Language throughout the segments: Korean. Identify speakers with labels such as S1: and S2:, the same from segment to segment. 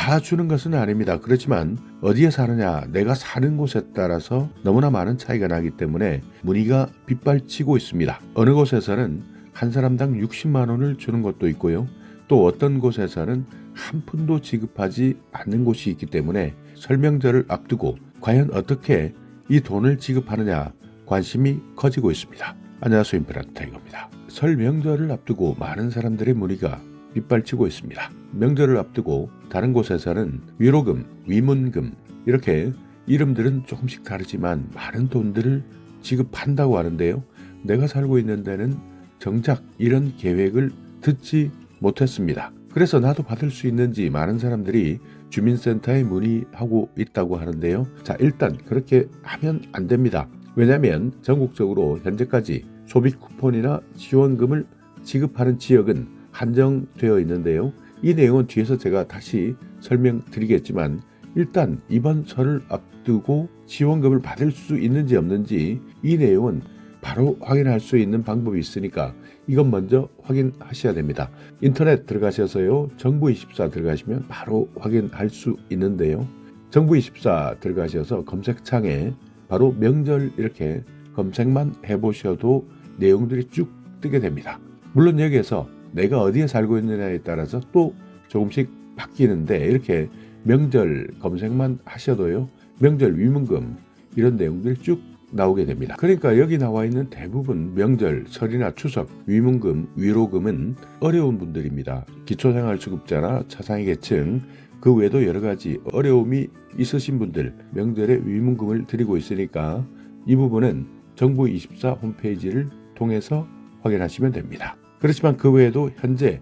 S1: 다 주는 것은 아닙니다. 그렇지만 어디에 사느냐, 내가 사는 곳에 따라서 너무나 많은 차이가 나기 때문에 문의가 빗발치고 있습니다. 어느 곳에서는 한 사람당 60만 원을 주는 것도 있고요. 또 어떤 곳에서는 한 푼도 지급하지 않는 곳이 있기 때문에 설명절을 앞두고 과연 어떻게 이 돈을 지급하느냐 관심이 커지고 있습니다. 안녕하세요, 임페라터 타이거입니다. 설 명절을 앞두고 많은 사람들의 문의가 빗발치고 있습니다. 명절을 앞두고 다른 곳에서는 위로금, 위문금 이렇게 이름들은 조금씩 다르지만 많은 돈들을 지급한다고 하는데요. 내가 살고 있는 데는 정작 이런 계획을 듣지 못했습니다. 그래서 나도 받을 수 있는지 많은 사람들이 주민센터에 문의하고 있다고 하는데요. 자, 일단 그렇게 하면 안 됩니다. 왜냐하면 전국적으로 현재까지 소비 쿠폰이나 지원금을 지급하는 지역은 한정되어 있는데요. 이 내용은 뒤에서 제가 다시 설명드리겠지만 일단 이번 설을 앞두고 지원금을 받을 수 있는지 없는지 이 내용은 바로 확인할 수 있는 방법이 있으니까 이건 먼저 확인하셔야 됩니다. 인터넷 들어가셔서요. 정부24 들어가시면 바로 확인할 수 있는데요. 정부24 들어가셔서 검색창에 바로 명절 이렇게 검색만 해보셔도 내용들이 쭉 뜨게 됩니다. 물론 여기에서 내가 어디에 살고 있느냐에 따라서 또 조금씩 바뀌는데 이렇게 명절 검색만 하셔도요. 명절 위문금 이런 내용들이 쭉 나오게 됩니다. 그러니까 여기 나와 있는 대부분 명절, 설이나 추석, 위문금, 위로금은 어려운 분들입니다. 기초생활수급자나 차상위 계층 그 외에도 여러 가지 어려움이 있으신 분들 명절에 위문금을 드리고 있으니까 이 부분은 정부24 홈페이지를 통해서 확인하시면 됩니다. 그렇지만 그 외에도 현재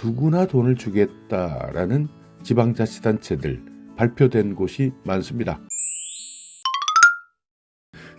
S1: 누구나 돈을 주겠다라는 지방자치단체들 발표된 곳이 많습니다.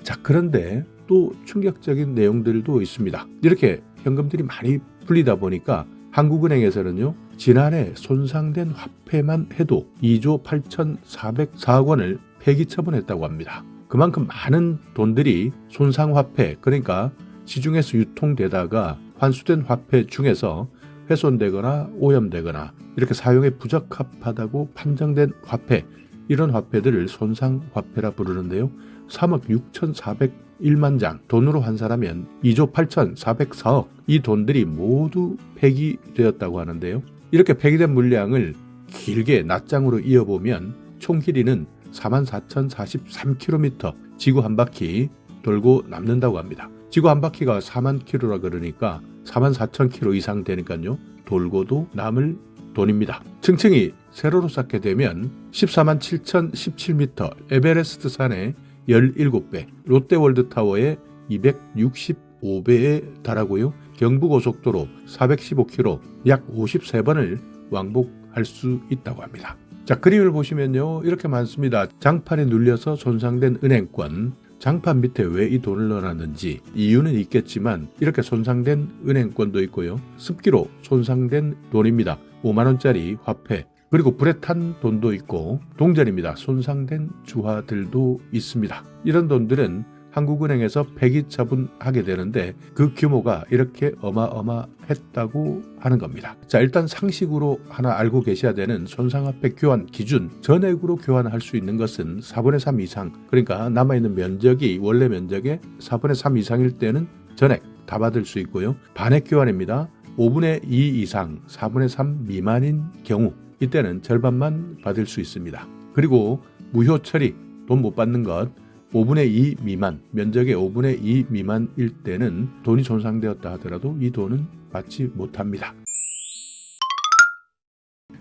S1: 자, 그런데 또 충격적인 내용들도 있습니다. 이렇게 현금들이 많이 풀리다 보니까 한국은행에서는요, 지난해 손상된 화폐만 해도 2조 8,404억 원을 폐기 처분했다고 합니다. 그만큼 많은 돈들이 손상화폐, 그러니까 시중에서 유통되다가 환수된 화폐 중에서 훼손되거나 오염되거나 이렇게 사용에 부적합하다고 판정된 화폐, 이런 화폐들을 손상화폐라 부르는데요. 3억 6,401만 장 돈으로 환산하면 2조 8,404억 이 돈들이 모두 폐기되었다고 하는데요. 이렇게 폐기된 물량을 길게 낱장으로 이어보면 총 길이는 44,043km 지구 한 바퀴 돌고 남는다고 합니다. 지구 한 바퀴가 4만 킬로라 그러니까 44,000km 이상 되니까요. 돌고도 남을 돈입니다. 층층이 세로로 쌓게 되면 14만 7,017m 에베레스트 산의 17배, 롯데월드타워의 265배에 달하고요. 경부고속도로 415km, 약 53번을 왕복할 수 있다고 합니다. 자, 그림을 보시면요. 이렇게 많습니다. 장판에 눌려서 손상된 은행권, 장판 밑에 왜 이 돈을 넣어놨는지 이유는 있겠지만 이렇게 손상된 은행권도 있고요. 습기로 손상된 돈입니다. 5만원짜리 화폐, 그리고 불에 탄 돈도 있고 동전입니다. 손상된 주화들도 있습니다. 이런 돈들은 한국은행에서 폐기 처분하게 되는데 그 규모가 이렇게 어마어마했다고 하는 겁니다. 자, 일단 상식으로 하나 알고 계셔야 되는 손상화폐 교환 기준, 전액으로 교환할 수 있는 것은 4분의 3 이상, 그러니까 남아있는 면적이 원래 면적의 4분의 3 이상일 때는 전액 다 받을 수 있고요. 반액 교환입니다. 5분의 2 이상, 4분의 3 미만인 경우 이때는 절반만 받을 수 있습니다. 그리고 무효 처리, 돈 못 받는 것 5분의 2 미만, 면적의 5분의 2 미만일 때는 돈이 손상되었다 하더라도 이 돈은 받지 못합니다.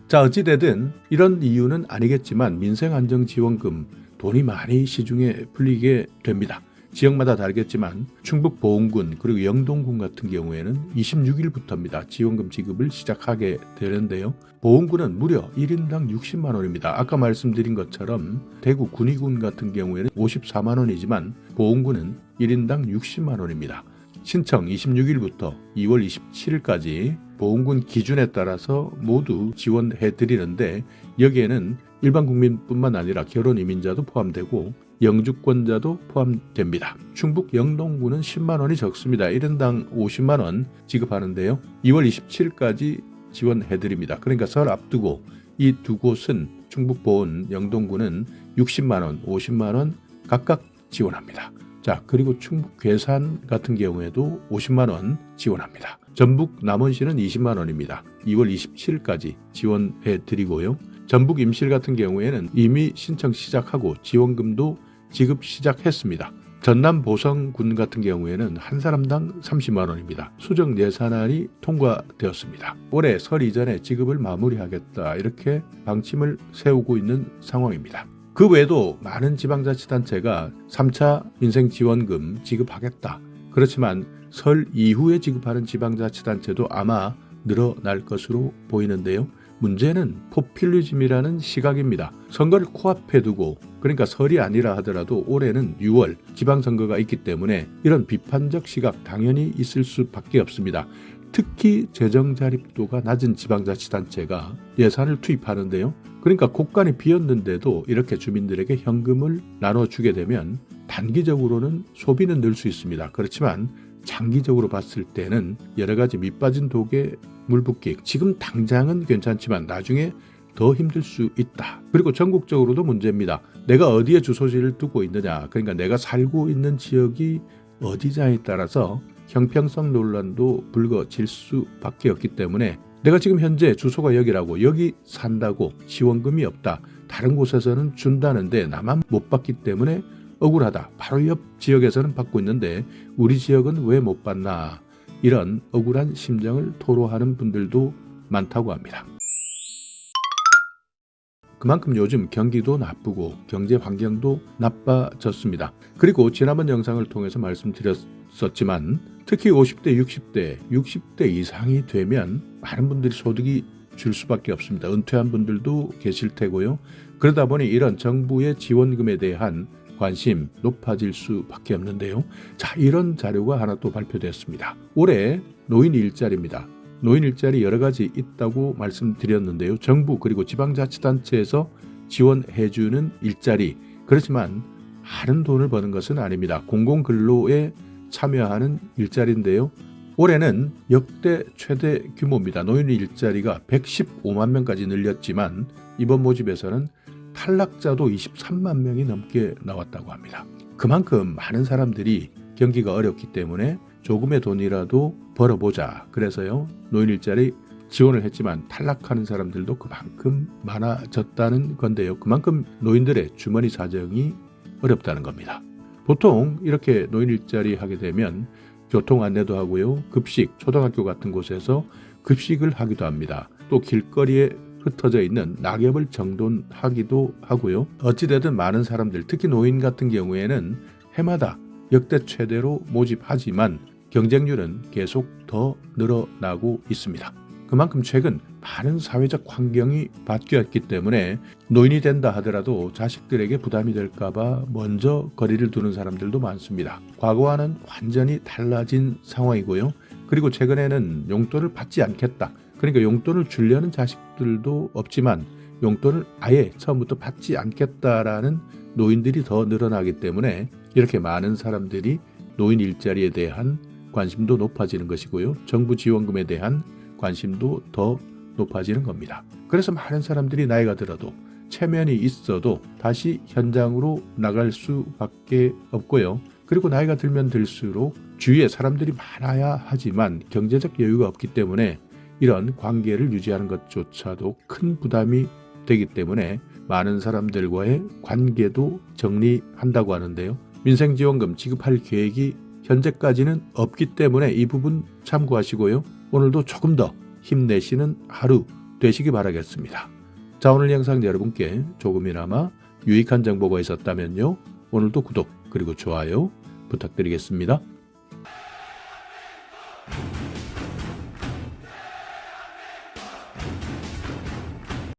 S1: 자, 어찌되든 이런 이유는 아니겠지만 민생안정지원금 돈이 많이 시중에 풀리게 됩니다. 지역마다 다르겠지만 충북 보은군 그리고 영동군 같은 경우에는 26일부터입니다. 지원금 지급을 시작하게 되는데요. 보은군은 무려 1인당 60만 원입니다. 아까 말씀드린 것처럼 대구 군위군 같은 경우에는 54만 원이지만 보은군은 1인당 60만 원입니다. 신청 26일부터 2월 27일까지 보훈군 기준에 따라서 모두 지원해 드리는데 여기에는 일반 국민뿐만 아니라 결혼 이민자도 포함되고 영주권자도 포함됩니다. 충북 영동군은 10만 원이 적습니다. 1인당 50만 원 지급하는데요. 2월 27일까지 지원해 드립니다. 그러니까 설 앞두고 이 두 곳은 충북보은, 영동군은 60만 원, 50만 원 각각 지원합니다. 자, 그리고 충북 괴산 같은 경우에도 50만 원 지원합니다. 전북 남원시는 20만 원입니다. 2월 27일까지 지원해 드리고요. 전북 임실 같은 경우에는 이미 신청 시작하고 지원금도 지급 시작했습니다. 전남 보성군 같은 경우에는 한 사람당 30만 원입니다. 수정 예산안이 통과되었습니다. 올해 설 이전에 지급을 마무리하겠다, 이렇게 방침을 세우고 있는 상황입니다. 그 외에도 많은 지방자치단체가 3차 민생지원금 지급하겠다. 그렇지만 설 이후에 지급하는 지방자치단체도 아마 늘어날 것으로 보이는데요. 문제는 포퓰리즘이라는 시각입니다. 선거를 코앞에 두고, 그러니까 설이 아니라 하더라도 올해는 6월 지방선거가 있기 때문에 이런 비판적 시각 당연히 있을 수밖에 없습니다. 특히 재정 자립도가 낮은 지방자치단체가 예산을 투입하는데요. 그러니까 곳간이 비었는데도 이렇게 주민들에게 현금을 나눠주게 되면 단기적으로는 소비는 늘 수 있습니다. 그렇지만 장기적으로 봤을 때는 여러 가지 밑빠진 독에 물 붓기, 지금 당장은 괜찮지만 나중에 더 힘들 수 있다. 그리고 전국적으로도 문제입니다. 내가 어디에 주소지를 두고 있느냐, 그러니까 내가 살고 있는 지역이 어디냐에 따라서 형평성 논란도 불거질 수밖에 없기 때문에 내가 지금 현재 주소가 여기라고, 여기 산다고 지원금이 없다, 다른 곳에서는 준다는데 나만 못 받기 때문에 억울하다, 바로 옆 지역에서는 받고 있는데 우리 지역은 왜 못 받나, 이런 억울한 심정을 토로하는 분들도 많다고 합니다. 그만큼 요즘 경기도 나쁘고 경제 환경도 나빠졌습니다. 그리고 지난번 영상을 통해서 말씀드렸었지만 특히 50대, 60대 이상이 되면 많은 분들이 소득이 줄 수밖에 없습니다. 은퇴한 분들도 계실 테고요. 그러다 보니 이런 정부의 지원금에 대한 관심 높아질 수밖에 없는데요. 자, 이런 자료가 하나 또 발표됐습니다. 올해 노인 일자리입니다. 노인 일자리 여러 가지 있다고 말씀드렸는데요. 정부 그리고 지방자치단체에서 지원해주는 일자리, 그렇지만 많은 돈을 버는 것은 아닙니다. 공공근로에 참여하는 일자리인데요. 올해는 역대 최대 규모입니다. 노인 일자리가 115만 명까지 늘렸지만 이번 모집에서는 탈락자도 23만 명이 넘게 나왔다고 합니다. 그만큼 많은 사람들이 경기가 어렵기 때문에 조금의 돈이라도 벌어보자, 그래서요 노인 일자리 지원을 했지만 탈락하는 사람들도 그만큼 많아졌다는 건데요. 그만큼 노인들의 주머니 사정이 어렵다는 겁니다. 보통 이렇게 노인 일자리 하게 되면 교통 안내도 하고요, 급식, 초등학교 같은 곳에서 급식을 하기도 합니다. 또 길거리에 흩어져 있는 낙엽을 정돈하기도 하고요. 어찌되든 많은 사람들, 특히 노인 같은 경우에는 해마다 역대 최대로 모집하지만 경쟁률은 계속 더 늘어나고 있습니다. 그만큼 최근 많은 사회적 환경이 바뀌었기 때문에 노인이 된다 하더라도 자식들에게 부담이 될까봐 먼저 거리를 두는 사람들도 많습니다. 과거와는 완전히 달라진 상황이고요. 그리고 최근에는 용돈을 받지 않겠다, 그러니까 용돈을 주려는 자식들도 없지만 용돈을 아예 처음부터 받지 않겠다라는 노인들이 더 늘어나기 때문에 이렇게 많은 사람들이 노인 일자리에 대한 관심도 높아지는 것이고요. 정부 지원금에 대한 관심도 더 높아지는 겁니다. 그래서 많은 사람들이 나이가 들어도 체면이 있어도 다시 현장으로 나갈 수밖에 없고요. 그리고 나이가 들면 들수록 주위에 사람들이 많아야 하지만 경제적 여유가 없기 때문에 이런 관계를 유지하는 것조차도 큰 부담이 되기 때문에 많은 사람들과의 관계도 정리한다고 하는데요. 민생지원금 지급할 계획이 현재까지는 없기 때문에 이 부분 참고하시고요. 오늘도 조금 더 힘내시는 하루 되시기 바라겠습니다. 자, 오늘 영상 여러분께 조금이나마 유익한 정보가 있었다면요, 오늘도 구독 그리고 좋아요 부탁드리겠습니다.